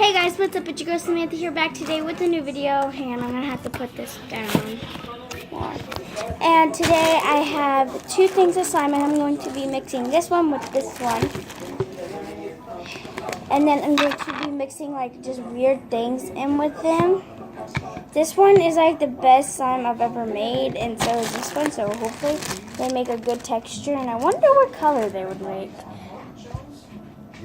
Hey guys, what's up? It's your girl Samantha here, back today with a new video. Hang on, I'm gonna have to put this down more. And today I have two things of slime, and I'm going to be mixing this one with this one. And then I'm going to be mixing like just weird things in with them. This one is like the best slime I've ever made, and so is this one, so hopefully they make a good texture, and I wonder what color they would make.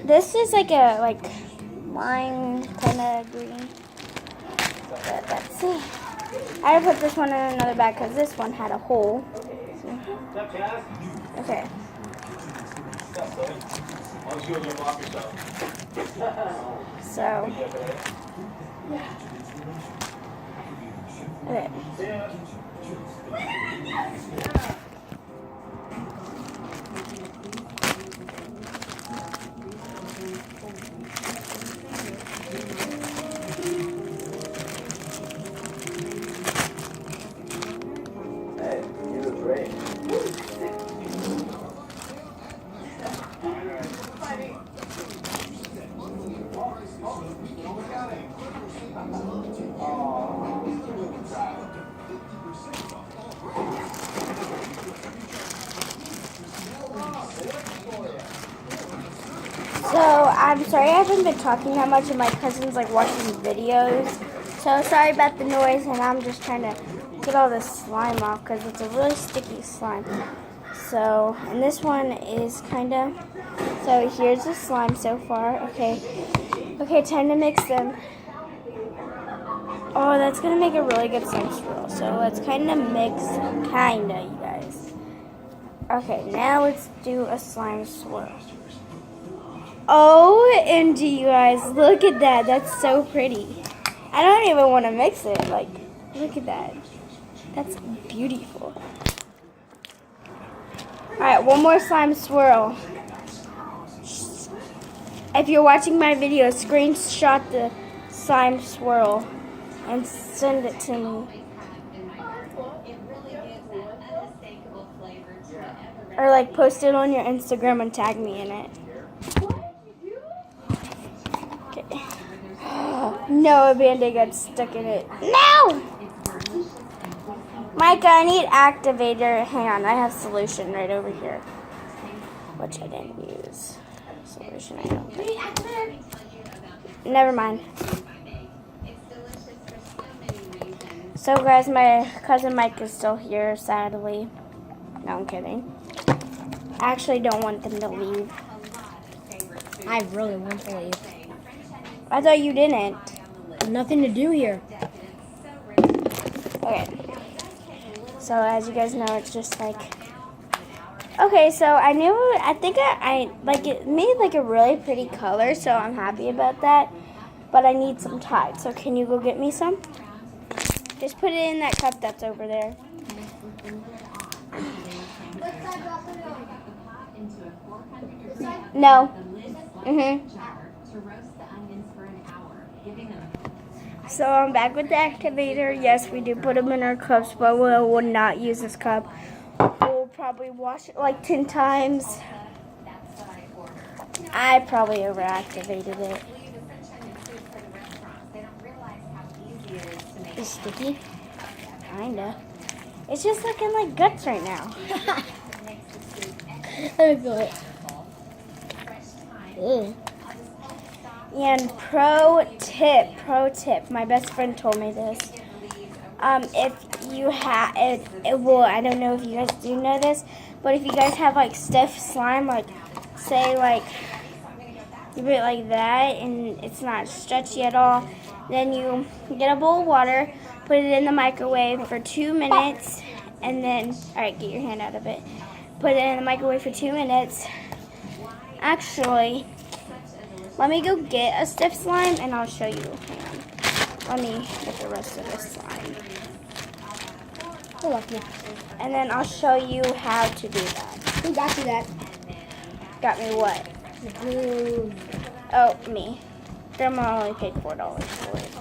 This is like a lime kind of green. But let's see. I put this one in another bag because this one had a hole. Okay. So. Okay. So, I'm sorry I haven't been talking that much, and my cousin's like watching videos. So, sorry about the noise, and I'm just trying to get all this slime off because it's a really sticky slime. So, and this one is kind of, so here's the slime so far. Okay, time to mix them. Oh, that's going to make a really good slime swirl. So, let's kind of mix, you guys. Okay, now let's do a slime swirl. OMG, you guys, look at that. That's so pretty. I don't even want to mix it. Like, look at that. That's beautiful. Alright, one more slime swirl. If you're watching my video, screenshot the slime swirl and send it to me. Or like post it on your Instagram and tag me in it. Okay. No, a Band-Aid got stuck in it. No! Micah, I need activator. Hang on, I have solution right over here. Which I didn't use. Solution, I don't think. Never mind. So guys, my cousin Mike is still here, sadly. No, I'm kidding. I actually don't want them to leave. I really want to leave. I thought you didn't. Nothing to do here. Okay. So as you guys know, it's just like. Okay, so I think I like it made like a really pretty color, so I'm happy about that. But I need some Tide. So can you go get me some? Just put it in that cup that's over there. No. So I'm back with the activator. Yes, we do put them in our cups, but we will not use this cup. We'll probably wash it like 10 times. I probably overactivated it. It's sticky? Kinda. It's just looking like guts right now. Let me feel it. Ew. And pro tip, my best friend told me this. If you have, well, I don't know if you guys do know this, but if you guys have like stiff slime, like say like you put it like that and it's not stretchy at all, then you get a bowl of water, put it in the microwave for 2 minutes, and then, alright, get your hand out of it. Put it in the microwave for 2 minutes. Actually, let me go get a stiff slime and I'll show you. Hang on. Let me get the rest of this slime. You're lucky. And then I'll show you how to do that. Who got you that? Got me what? Ooh. Oh, me. Grandma only paid $4 for it.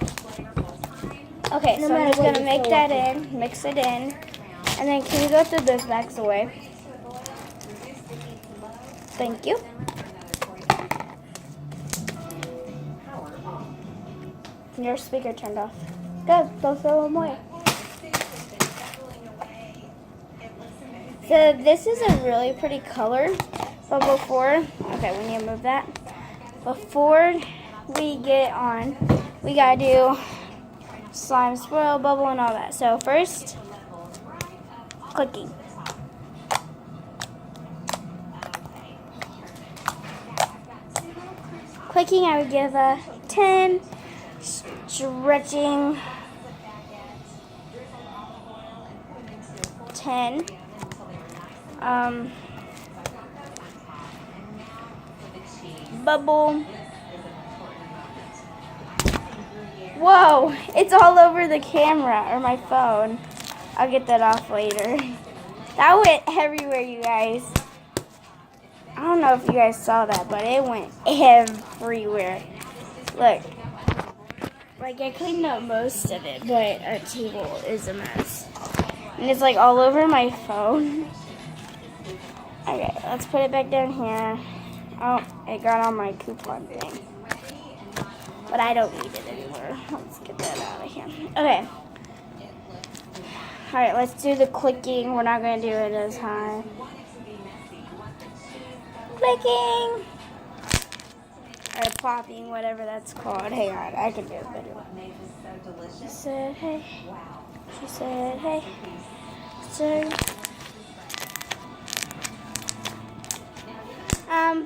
Okay, so I'm just going to make that in, mix it in. And then can you go through those bags away? Thank you. Your speaker turned off. Go throw them away. So this is a really pretty color, but before, okay, we need to move that. Before we get on, we gotta do slime, swirl, bubble, and all that. So first, clicking. Clicking, I would give a 10. Stretching, 10. Bubble. Whoa, it's all over the camera or my phone. I'll get that off later. That went everywhere, you guys. I don't know if you guys saw that, but it went everywhere. Look. Like, I cleaned up most of it, but our table is a mess. And it's like all over my phone. Okay, let's put it back down here. Oh, it got on my coupon thing. But I don't need it anymore. Let's get that out of here. Okay. Alright, let's do the clicking. We're not going to do it as high. Clicking! Or popping, whatever that's called. Hang on, I can do it better. She said, hey. She said, hey. So,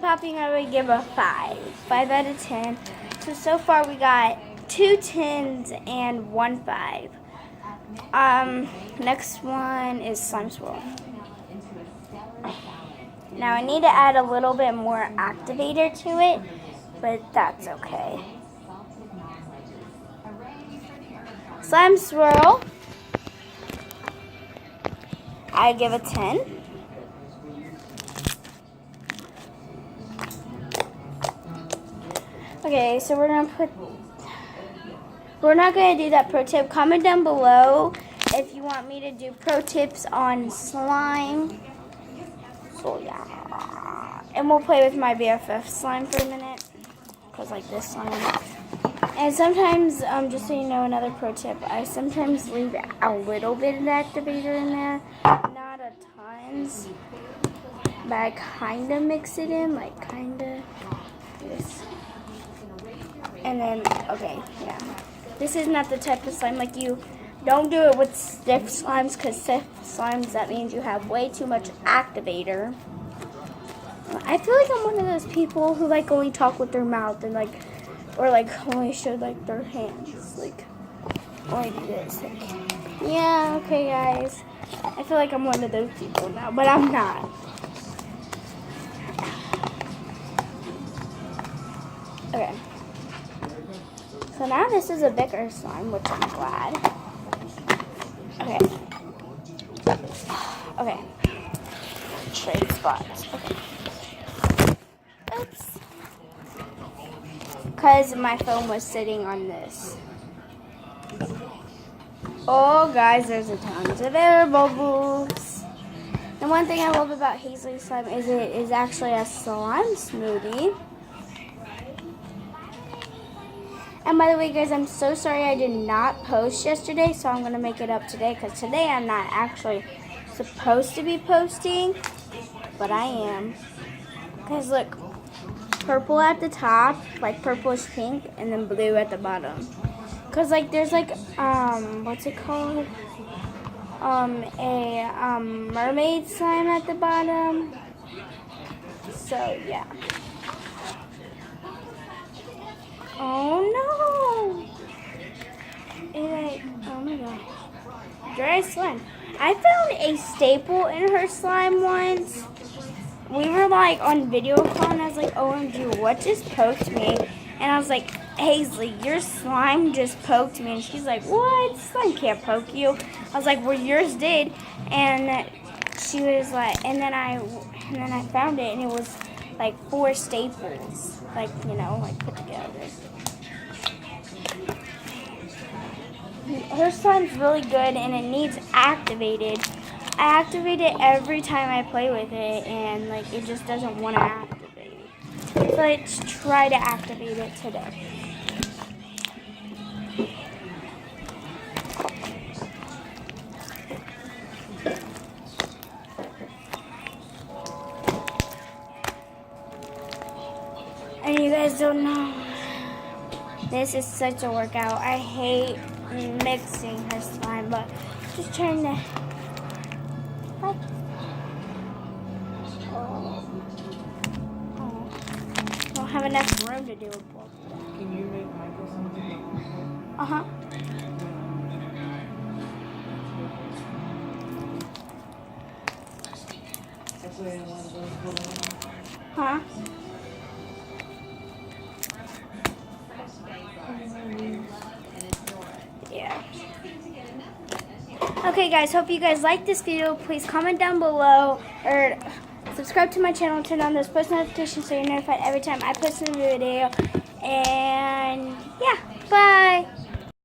popping, I would give a 5. 5 out of 10. So far we got 2 10s and 1 5. Next one is slime swirl. Now I need to add a little bit more activator to it, but that's okay. Slime swirl, I give a 10. Okay, so we're not gonna do that pro tip. Comment down below if you want me to do pro tips on slime. So yeah, and we'll play with my BFF slime for a minute, cause like this slime. And sometimes, just so you know, another pro tip, I sometimes leave a little bit of activator in there, not a tons, but I kind of mix it in, like kind of this. And then, okay, yeah. This is not the type of slime, like you don't do it with stiff slimes, because stiff slimes, that means you have way too much activator. I feel like I'm one of those people who like only talk with their mouth and like, or like only show like their hands, like only do this. Like, yeah, okay guys. I feel like I'm one of those people now, but I'm not. Okay. So now this is a bigger slime, which I'm glad. Okay. Okay. Trade spots. Okay. Oops. Because my phone was sitting on this. Oh, guys, there's a tons of air bubbles. And one thing I love about Hazley slime is it is actually a slime smoothie. And by the way, guys, I'm so sorry I did not post yesterday, so I'm going to make it up today, because today I'm not actually supposed to be posting, but I am. Guys, look, purple at the top, like purplish pink, and then blue at the bottom. Because, like, there's, like, what's it called? A mermaid slime at the bottom. So, yeah. Oh no! Oh my gosh. Dry slime. I found a staple in her slime once. We were like on video call and I was like, OMG, what just poked me? And I was like, Hazley, your slime just poked me. And she's like, what? Slime can't poke you. I was like, well, yours did. And she was like, and then I found it and it was like 4 staples, like, you know, like put together. Her slime's really good and it needs activated. I activate it every time I play with it and like it just doesn't want to activate. So let's try to activate it today. guys don't know, this is such a workout. I hate mixing her slime, but just trying to. What? Oh. I don't have enough room to do a book. Can you make Micah something? Uh-huh. Actually, I want to go Huh? Yeah. Okay, guys. Hope you guys like this video. Please comment down below or subscribe to my channel. Turn on those post notifications so you're notified every time I post a new video. And